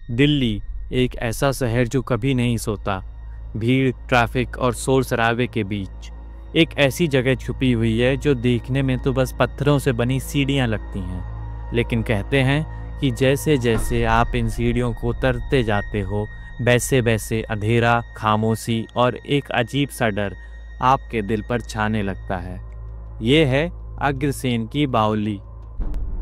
दिल्ली एक ऐसा शहर जो कभी नहीं सोता। भीड़, ट्रैफिक और शोर शराबे के बीच एक ऐसी जगह छुपी हुई है जो देखने में तो बस पत्थरों से बनी सीढ़ियाँ लगती हैं, लेकिन कहते हैं कि जैसे जैसे आप इन सीढ़ियों को उतरते जाते हो, वैसे वैसे अंधेरा, खामोशी और एक अजीब सा डर आपके दिल पर छाने लगता है। ये है अग्रसेन की बावली।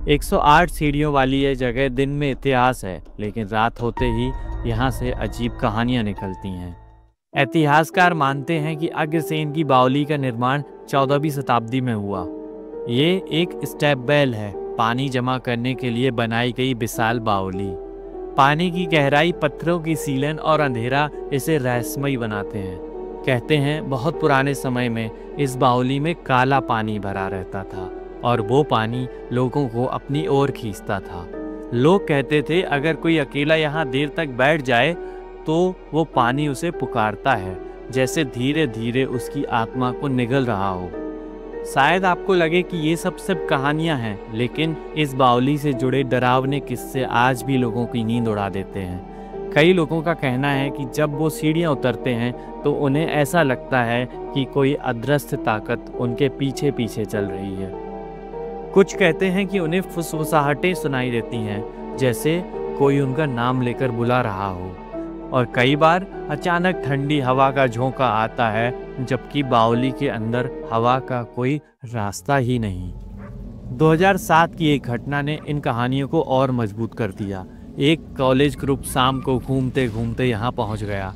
108 सीढ़ियों वाली ये जगह दिन में इतिहास है, लेकिन रात होते ही यहाँ से अजीब कहानियाँ निकलती हैं। इतिहासकार मानते हैं कि अग्रसेन की बावली का निर्माण 14वीं शताब्दी में हुआ। ये एक स्टेप वेल है, पानी जमा करने के लिए बनाई गई विशाल बावली। पानी की गहराई, पत्थरों की सीलन और अंधेरा इसे रहस्यमयी बनाते हैं। कहते हैं बहुत पुराने समय में इस बावली में काला पानी भरा रहता था और वो पानी लोगों को अपनी ओर खींचता था। लोग कहते थे अगर कोई अकेला यहाँ देर तक बैठ जाए तो वो पानी उसे पुकारता है, जैसे धीरे धीरे उसकी आत्मा को निगल रहा हो। शायद आपको लगे कि ये सब कहानियाँ हैं, लेकिन इस बावली से जुड़े डरावने किस्से आज भी लोगों की नींद उड़ा देते हैं। कई लोगों का कहना है कि जब वो सीढ़ियाँ उतरते हैं तो उन्हें ऐसा लगता है कि कोई अदृश्य ताकत उनके पीछे पीछे चल रही है। कुछ कहते हैं कि उन्हें फुसफुसाहटें सुनाई देती हैं, जैसे कोई उनका नाम लेकर बुला रहा हो। और कई बार अचानक ठंडी हवा का झोंका आता है, जबकि बावली के अंदर हवा का कोई रास्ता ही नहीं। 2007 की एक घटना ने इन कहानियों को और मजबूत कर दिया। एक कॉलेज ग्रुप शाम को घूमते घूमते यहाँ पहुँच गया।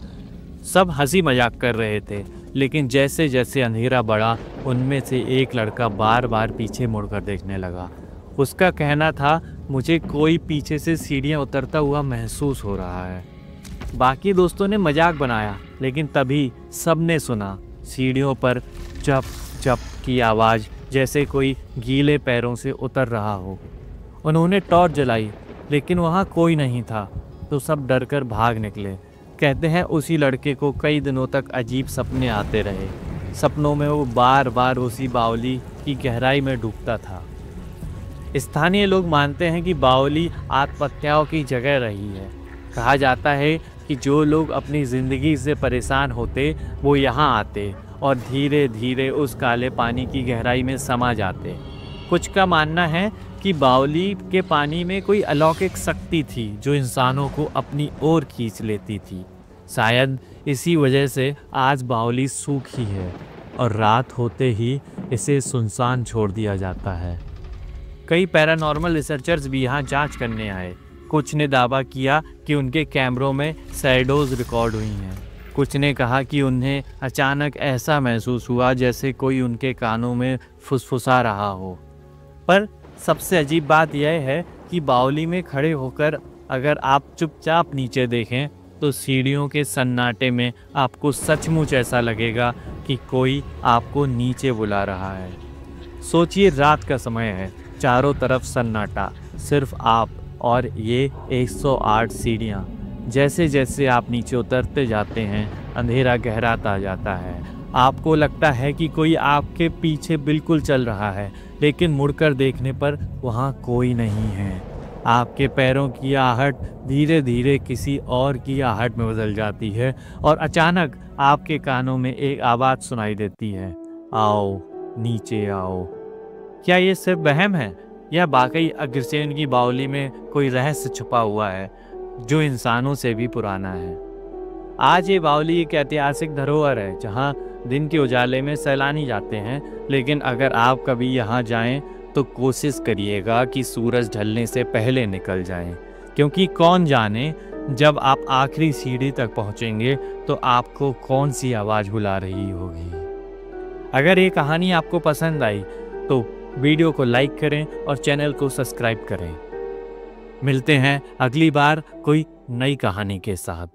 सब हंसी मजाक कर रहे थे, लेकिन जैसे जैसे अंधेरा बढ़ा, उनमें से एक लड़का बार बार पीछे मुड़कर देखने लगा। उसका कहना था, मुझे कोई पीछे से सीढ़ियाँ उतरता हुआ महसूस हो रहा है। बाकी दोस्तों ने मजाक बनाया, लेकिन तभी सबने सुना सीढ़ियों पर चप चप की आवाज़, जैसे कोई गीले पैरों से उतर रहा हो। उन्होंने टॉर्च जलाई, लेकिन वहाँ कोई नहीं था, तो सब डरकर भाग निकले। कहते हैं उसी लड़के को कई दिनों तक अजीब सपने आते रहे। सपनों में वो बार बार उसी बावली की गहराई में डूबता था। स्थानीय लोग मानते हैं कि बावली आत्महत्याओं की जगह रही है। कहा जाता है कि जो लोग अपनी ज़िंदगी से परेशान होते वो यहाँ आते और धीरे धीरे उस काले पानी की गहराई में समा जाते। कुछ का मानना है कि बावली के पानी में कोई अलौकिक शक्ति थी जो इंसानों को अपनी ओर खींच लेती थी। शायद इसी वजह से आज बावली सूखी है और रात होते ही इसे सुनसान छोड़ दिया जाता है। कई पैरानॉर्मल रिसर्चर्स भी यहाँ जांच करने आए। कुछ ने दावा किया कि उनके कैमरों में शैडोज रिकॉर्ड हुई हैं। कुछ ने कहा कि उन्हें अचानक ऐसा महसूस हुआ जैसे कोई उनके कानों में फुसफुसा रहा हो। पर सबसे अजीब बात यह है कि बावली में खड़े होकर अगर आप चुपचाप नीचे देखें तो सीढ़ियों के सन्नाटे में आपको सचमुच ऐसा लगेगा कि कोई आपको नीचे बुला रहा है। सोचिए, रात का समय है, चारों तरफ सन्नाटा, सिर्फ आप और ये 108 सीढ़ियाँ। जैसे जैसे आप नीचे उतरते जाते हैं, अंधेरा गहराता जाता है। आपको लगता है कि कोई आपके पीछे बिल्कुल चल रहा है, लेकिन मुड़कर देखने पर वहाँ कोई नहीं है। आपके पैरों की आहट धीरे धीरे किसी और की आहट में बदल जाती है और अचानक आपके कानों में एक आवाज़ सुनाई देती है, आओ, नीचे आओ। क्या ये सिर्फ वहम है या वाकई अग्रसेन की बावली में कोई रहस्य छुपा हुआ है जो इंसानों से भी पुराना है? आज ये बावली एक ऐतिहासिक धरोहर है जहाँ दिन के उजाले में सैलानी जाते हैं, लेकिन अगर आप कभी यहाँ जाएं तो कोशिश करिएगा कि सूरज ढलने से पहले निकल जाएं, क्योंकि कौन जाने जब आप आखिरी सीढ़ी तक पहुँचेंगे तो आपको कौन सी आवाज़ बुला रही होगी। अगर ये कहानी आपको पसंद आई तो वीडियो को लाइक करें और चैनल को सब्सक्राइब करें। मिलते हैं अगली बार कोई नई कहानी के साथ।